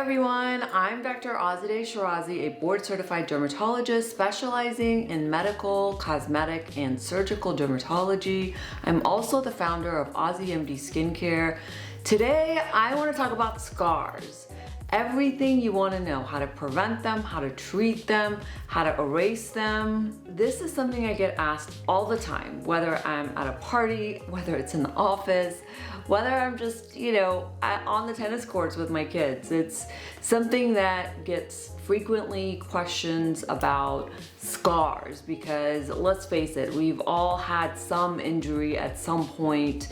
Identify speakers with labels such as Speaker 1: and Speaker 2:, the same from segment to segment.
Speaker 1: everyone, I'm Dr. AziMD Skincare, a board-certified dermatologist specializing in medical, cosmetic, and surgical dermatology. I'm also the founder of AziMD Skincare. Today, I want to talk about scars. Everything you want to know, how to prevent them, how to treat them, how to erase them. This is something I get asked all the time, whether I'm at a party, whether it's in the office, whether I'm just, on the tennis courts with my kids. It's something that gets frequently questions about scars because let's face it, we've all had some injury at some point,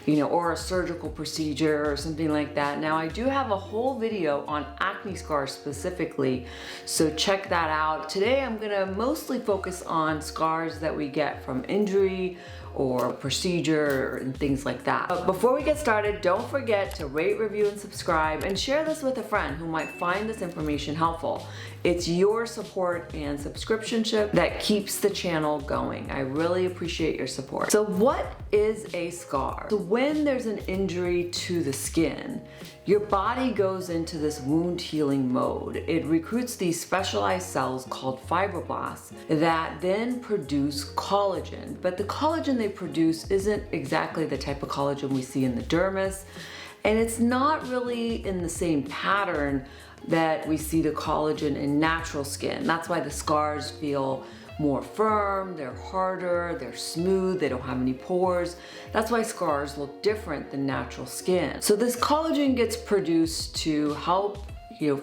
Speaker 1: or a surgical procedure or something like that. Now I do have a whole video on acne scars specifically, so check that out. Today I'm gonna mostly focus on scars that we get from injury or procedure and things like that. But before we get started, don't forget to rate, review, and subscribe, and share this with a friend who might find this information helpful. It's your support and subscriptionship that keeps the channel going. I really appreciate your support. So what is a scar? So when there's an injury to the skin, your body goes into this wound healing mode. It recruits these specialized cells called fibroblasts that then produce collagen. But the collagen they produce isn't exactly the type of collagen we see in the dermis, and it's not really in the same pattern that we see the collagen in natural skin. That's why the scars feel more firm, they're harder, they're smooth, they don't have any pores. That's why scars look different than natural skin. So this collagen gets produced to help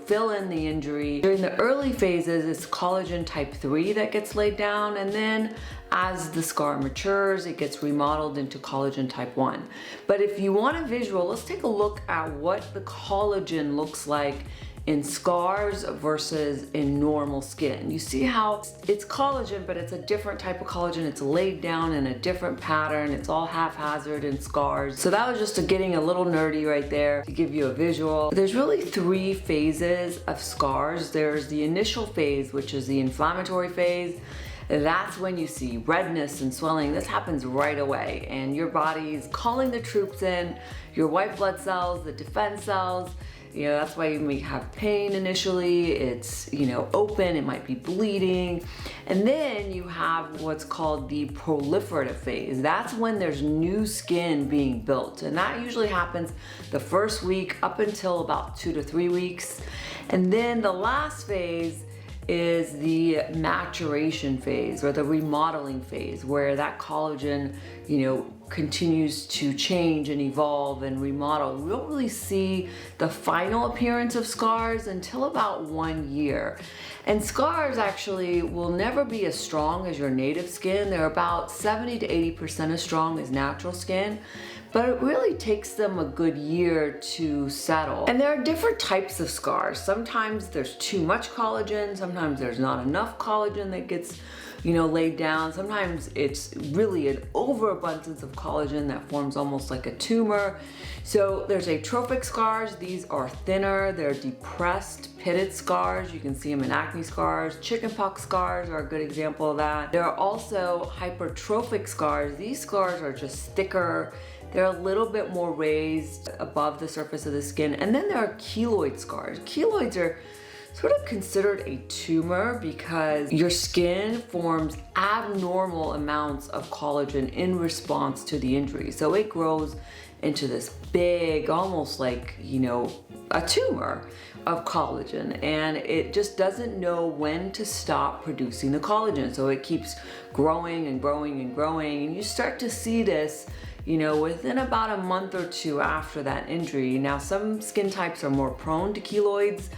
Speaker 1: fill in the injury. During the early phases, it's collagen type 3 that gets laid down, and then as the scar matures, it gets remodeled into collagen type 1. But if you want a visual, let's take a look at what the collagen looks like in scars versus in normal skin. You see how it's collagen, but it's a different type of collagen. It's laid down in a different pattern. It's all haphazard in scars. So that was just getting a little nerdy right there to give you a visual. There's really 3 phases of scars. There's the initial phase, which is the inflammatory phase. That's when you see redness and swelling. This happens right away, and your body's calling the troops in, your white blood cells, the defense cells. That's why you may have pain initially. It's, open, it might be bleeding. And then you have what's called the proliferative phase. That's when there's new skin being built. And that usually happens the first week up until about 2 to 3 weeks. And then the last phase is the maturation phase or the remodeling phase, where that collagen, continues to change and evolve and remodel. We don't really see the final appearance of scars until about 1 year. And scars actually will never be as strong as your native skin. They're about 70 to 80% as strong as natural skin, but it really takes them a good year to settle. And there are different types of scars. Sometimes there's too much collagen, sometimes there's not enough collagen that gets laid down. Sometimes it's really an overabundance of collagen that forms almost like a tumor. So there's atrophic scars. These are thinner, they're depressed, pitted scars. You can see them in acne scars. Chickenpox scars are a good example of that. There are also hypertrophic scars. These scars are just thicker. They're a little bit more raised above the surface of the skin. And then there are keloid scars. Keloids are sort of considered a tumor because your skin forms abnormal amounts of collagen in response to the injury. So it grows into this big, almost like, a tumor of collagen, and it just doesn't know when to stop producing the collagen. So it keeps growing and growing and growing, and you start to see this within about a month or 2 after that injury. Now, some skin types are more prone to keloids,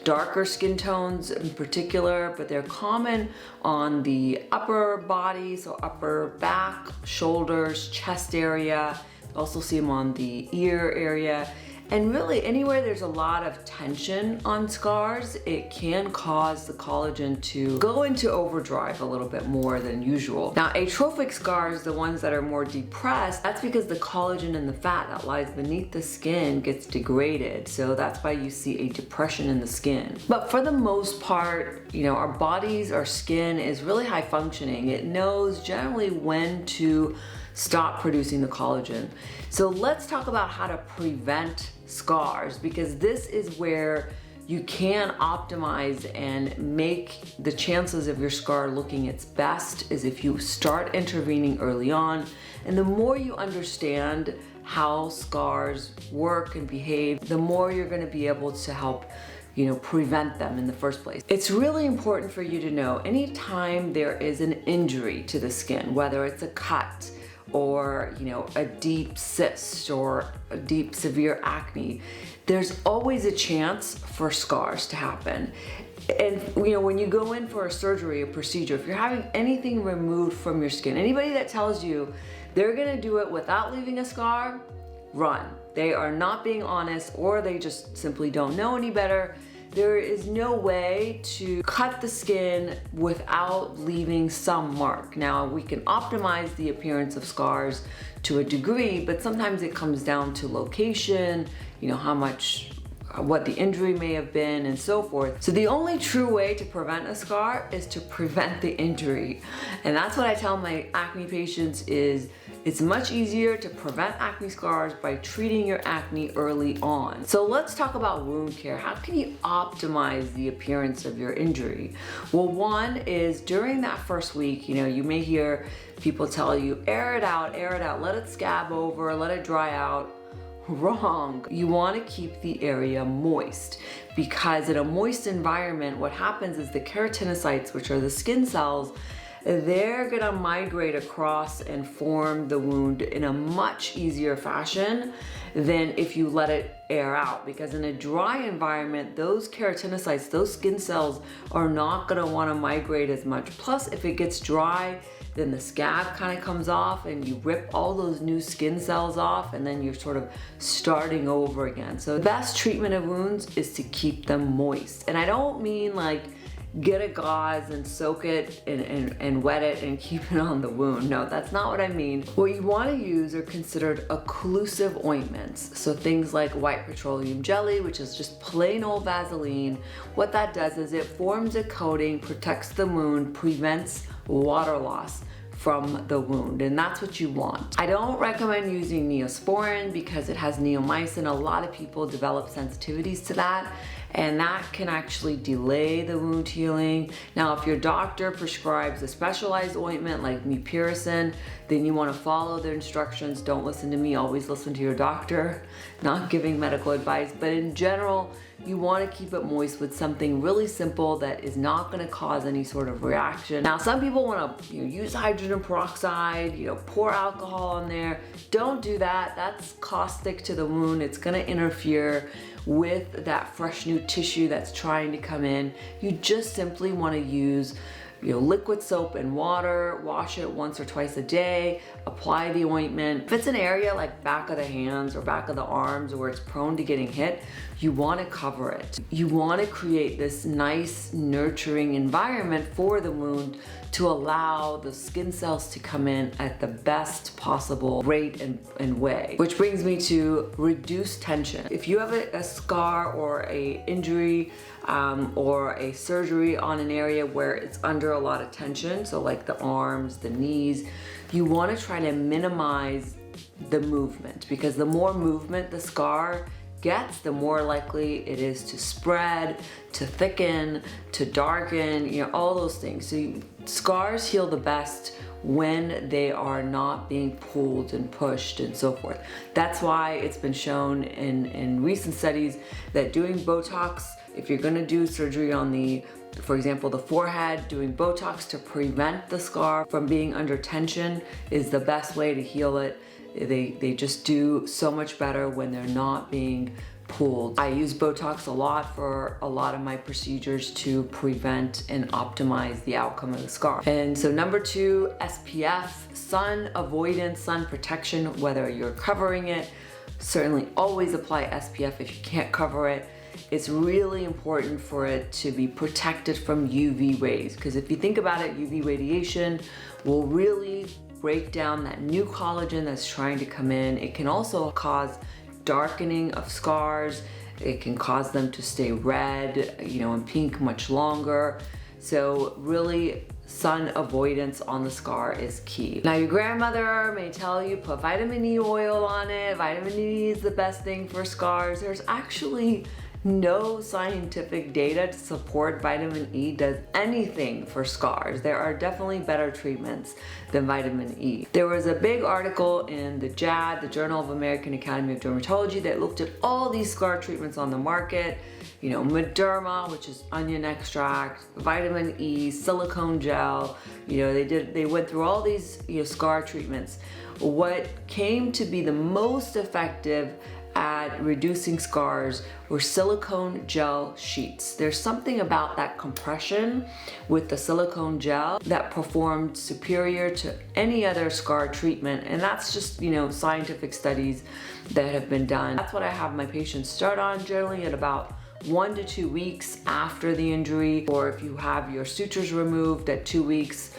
Speaker 1: darker skin tones in particular, but they're common on the upper body, so upper back, shoulders, chest area. Also see them on the ear area. And really anywhere there's a lot of tension on scars, it can cause the collagen to go into overdrive a little bit more than usual. Now, atrophic scars, the ones that are more depressed, that's because the collagen and the fat that lies beneath the skin gets degraded. So that's why you see a depression in the skin. But for the most part, our bodies, our skin is really high functioning. It knows generally when to stop producing the collagen. So let's talk about how to prevent scars, because this is where you can optimize and make the chances of your scar looking its best is if you start intervening early on. And the more you understand how scars work and behave, the more you're going to be able to help prevent them in the first place. It's really important for you to know anytime there is an injury to the skin, whether it's a cut or a deep cyst or a deep severe acne, there's always a chance for scars to happen. And when you go in for a surgery, a procedure, if you're having anything removed from your skin, anybody that tells you they're gonna do it without leaving a scar, run. They are not being honest, or they just simply don't know any better. There is no way to cut the skin without leaving some mark. Now, we can optimize the appearance of scars to a degree, but sometimes it comes down to location, what the injury may have been, and so forth. So the only true way to prevent a scar is to prevent the injury. And that's what I tell my acne patients is it's much easier to prevent acne scars by treating your acne early on. So let's talk about wound care. How can you optimize the appearance of your injury? Well, one is during that first week, you may hear people tell you, air it out, let it scab over, let it dry out. Wrong. You want to keep the area moist, because in a moist environment, what happens is the keratinocytes, which are the skin cells, they're gonna migrate across and form the wound in a much easier fashion than if you let it air out. Because in a dry environment, those keratinocytes, those skin cells, are not gonna wanna migrate as much. Plus, if it gets dry, then the scab kind of comes off and you rip all those new skin cells off, and then you're sort of starting over again. So the best treatment of wounds is to keep them moist. And I don't mean like get a gauze and soak it and wet it and keep it on the wound. No, that's not what I mean. What you want to use are considered occlusive ointments. So things like white petroleum jelly, which is just plain old Vaseline. What that does is it forms a coating, protects the wound, prevents water loss from the wound, and that's what you want. I don't recommend using Neosporin because it has neomycin. A lot of people develop sensitivities to that, and that can actually delay the wound healing. Now, if your doctor prescribes a specialized ointment like mupirocin, then you want to follow their instructions. Don't listen to me, always listen to your doctor. Not giving medical advice, but in general, you want to keep it moist with something really simple that is not going to cause any sort of reaction. Now, some people want to use hydrogen peroxide, pour alcohol on there. Don't do that. That's caustic to the wound. It's going to interfere with that fresh new tissue that's trying to come in. You just simply want to use liquid soap and water, wash it once or twice a day, apply the ointment. If it's an area like back of the hands or back of the arms where it's prone to getting hit, you want to cover it. You want to create this nice, nurturing environment for the wound to allow the skin cells to come in at the best possible rate and way. Which brings me to reduce tension. If you have a scar or a injury or a surgery on an area where it's under a lot of tension, so like the arms, the knees, you want to try to minimize the movement, because the more movement the scar gets, the more likely it is to spread, to thicken, to darken, all those things. So scars heal the best when they are not being pulled and pushed and so forth. That's why it's been shown in recent studies that doing Botox, if you're gonna do surgery on for example, the forehead, doing Botox to prevent the scar from being under tension is the best way to heal it. They just do so much better when they're not being pulled. I use Botox a lot for a lot of my procedures to prevent and optimize the outcome of the scar. And so number 2, SPF, sun avoidance, sun protection, whether you're covering it. Certainly always apply SPF if you can't cover it. It's really important for it to be protected from UV rays, because if you think about it, UV radiation will really break down that new collagen that's trying to come in. It can also cause darkening of scars. It can cause them to stay red, and pink much longer. So really, sun avoidance on the scar is key. Now, your grandmother may tell you put vitamin E oil on it. Vitamin E is the best thing for scars. There's actually no scientific data to support vitamin E does anything for scars. There are definitely better treatments than vitamin E. There was a big article in the JAD, the Journal of American Academy of Dermatology, that looked at all these scar treatments on the market. You know, Mederma, which is onion extract, vitamin E, silicone gel. You know, they went through all these, you know, scar treatments. What came to be the most effective at reducing scars were silicone gel sheets. There's something about that compression with the silicone gel that performed superior to any other scar treatment, and that's just, you know, scientific studies that have been done. That's what I have my patients start on, generally at about 1 to 2 weeks after the injury, or if you have your sutures removed at 2 weeks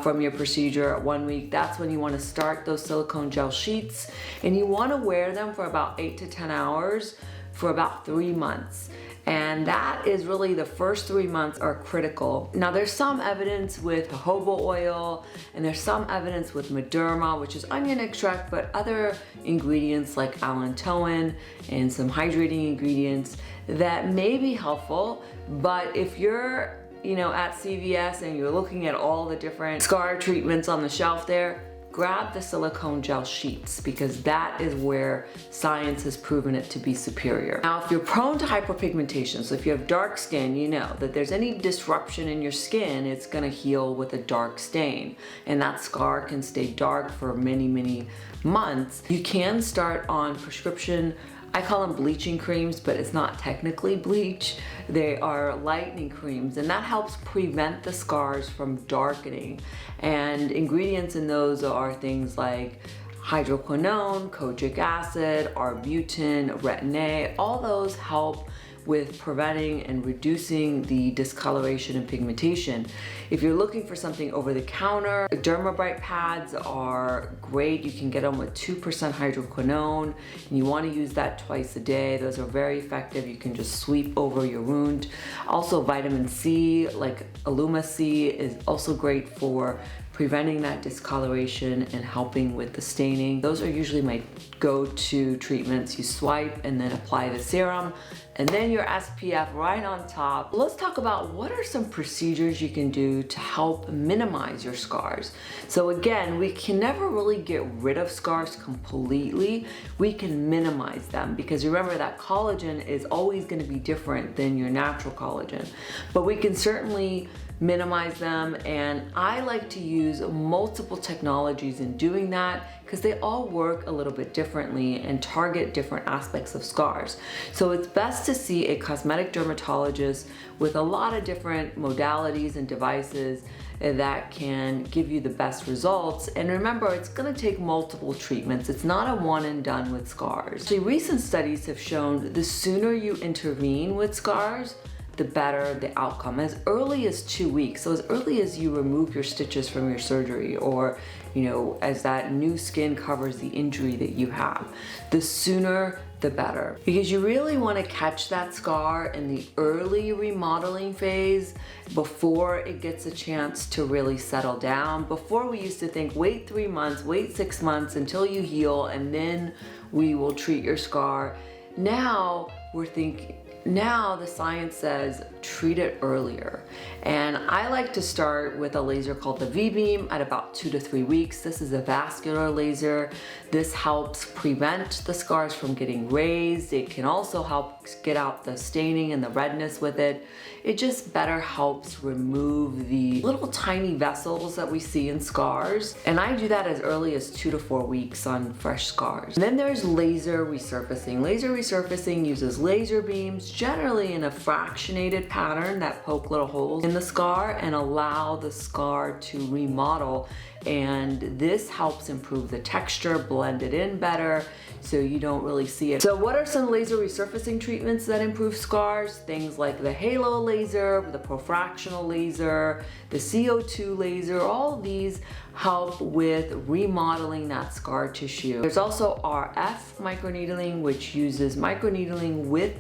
Speaker 1: from your procedure, at 1 week, that's when you want to start those silicone gel sheets, and you want to wear them for about 8 to 10 hours for about 3 months. And that is really, the first 3 months are critical. Now there's some evidence with jojoba oil, and there's some evidence with Mederma, which is onion extract, but other ingredients like allantoin and some hydrating ingredients that may be helpful. But if you're, you know, at CVS and you're looking at all the different scar treatments on the shelf there, grab the silicone gel sheets, because that is where science has proven it to be superior. Now, if you're prone to hyperpigmentation, so if you have dark skin, you know that there's any disruption in your skin, it's gonna heal with a dark stain, and that scar can stay dark for many, many months. You can start on prescription, I call them bleaching creams, but it's not technically bleach. They are lightening creams, and that helps prevent the scars from darkening. And ingredients in those are things like hydroquinone, kojic acid, arbutin, retin A. All those help with preventing and reducing the discoloration and pigmentation. If you're looking for something over the counter, Dermabright pads are great. You can get them with 2% hydroquinone, and you want to use that twice a day. Those are very effective. You can just sweep over your wound. Also, vitamin C, like Illuma C, is also great for preventing that discoloration and helping with the staining. Those are usually my go-to treatments. You swipe and then apply the serum, and then your SPF right on top. Let's talk about what are some procedures you can do to help minimize your scars. So again, we can never really get rid of scars completely. We can minimize them, because remember that collagen is always going to be different than your natural collagen, but we can certainly minimize them. And I like to use multiple technologies in doing that, because they all work a little bit differently and target different aspects of scars. So it's best to see a cosmetic dermatologist with a lot of different modalities and devices that can give you the best results. And remember, it's gonna take multiple treatments. It's not a one and done with scars. So recent studies have shown the sooner you intervene with scars, the better the outcome, as early as 2 weeks. So as early as you remove your stitches from your surgery, or, you know, as that new skin covers the injury that you have, the sooner the better. Because you really want to catch that scar in the early remodeling phase before it gets a chance to really settle down. Before, we used to think, wait 3 months, wait 6 months until you heal, and then we will treat your scar. Now we're thinking, now the science says treat it earlier. And I like to start with a laser called the V-beam at about 2 to 3 weeks. This is a vascular laser. This helps prevent the scars from getting raised. It can also help get out the staining and the redness with it. It just better helps remove the little tiny vessels that we see in scars. And I do that as early as 2 to 4 weeks on fresh scars. And then there's laser resurfacing. Laser resurfacing uses laser beams, generally in a fractionated pattern that poke little holes in the scar and allow the scar to remodel. And this helps improve the texture, blend it in better, so you don't really see it. So what are some laser resurfacing treatments that improve scars? Things like the halo laser, the profractional laser, the CO2 laser, all of these help with remodeling that scar tissue. There's also RF microneedling, which uses microneedling with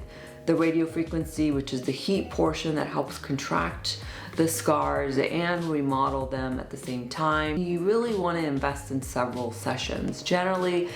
Speaker 1: the radiofrequency, which is the heat portion that helps contract the scars and remodel them at the same time. You really want to invest in several sessions. Generally,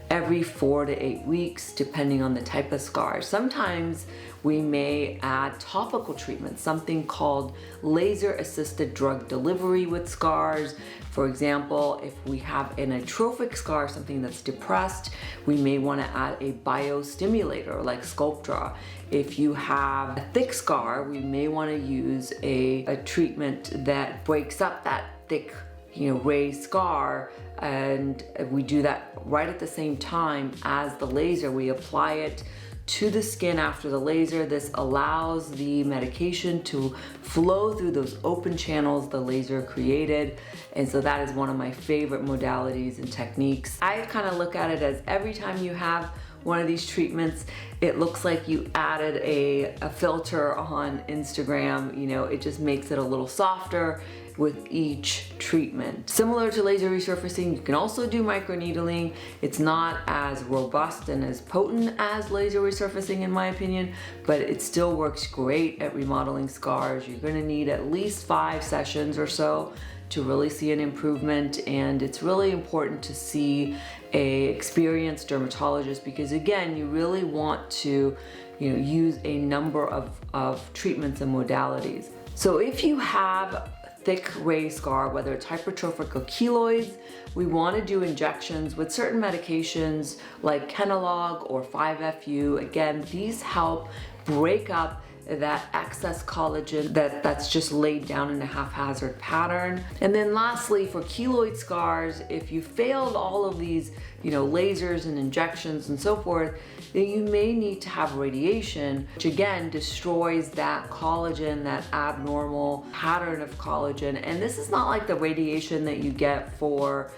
Speaker 1: every 4 to 8 weeks, depending on the type of scar. Sometimes we may add topical treatment, something called laser-assisted drug delivery with scars. For example, if we have an atrophic scar, something that's depressed, we may want to add a biostimulator like Sculptra. If you have a thick scar, we may want to use a treatment that breaks up that thick, raised scar, and we do that right at the same time as the laser. We apply it to the skin after the laser. This allows the medication to flow through those open channels the laser created. And so that is one of my favorite modalities and techniques. I kind of look at it as every time you have one of these treatments, it looks like you added a filter on Instagram. It just makes it a little softer with each treatment. Similar to laser resurfacing, you can also do microneedling. It's not as robust and as potent as laser resurfacing in my opinion, but it still works great at remodeling scars. You're gonna need at least 5 sessions or so to really see an improvement, and it's really important to see a experienced dermatologist because again, you really want to use a number of treatments and modalities. So if you have thick raised scar, whether it's hypertrophic or keloids, we want to do injections with certain medications like Kenalog or 5-FU. Again, these help break up that excess collagen that's just laid down in a haphazard pattern. And then lastly, for keloid scars, if you failed all of these lasers and injections and so forth, then you may need to have radiation, which again destroys that collagen, that abnormal pattern of collagen. And this is not like the radiation that you get for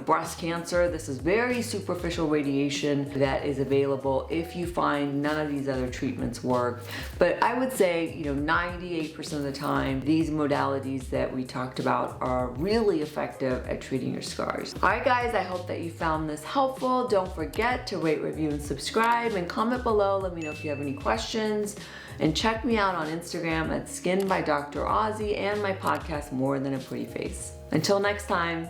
Speaker 1: breast cancer. This is very superficial radiation that is available if you find none of these other treatments work. But I would say, 98% of the time, these modalities that we talked about are really effective at treating your scars. All right, guys, I hope that you found this helpful. Don't forget to rate, review, and subscribe, and comment below. Let me know if you have any questions. And check me out on Instagram at Skin by Dr. Ozzy and my podcast, More Than a Pretty Face. Until next time.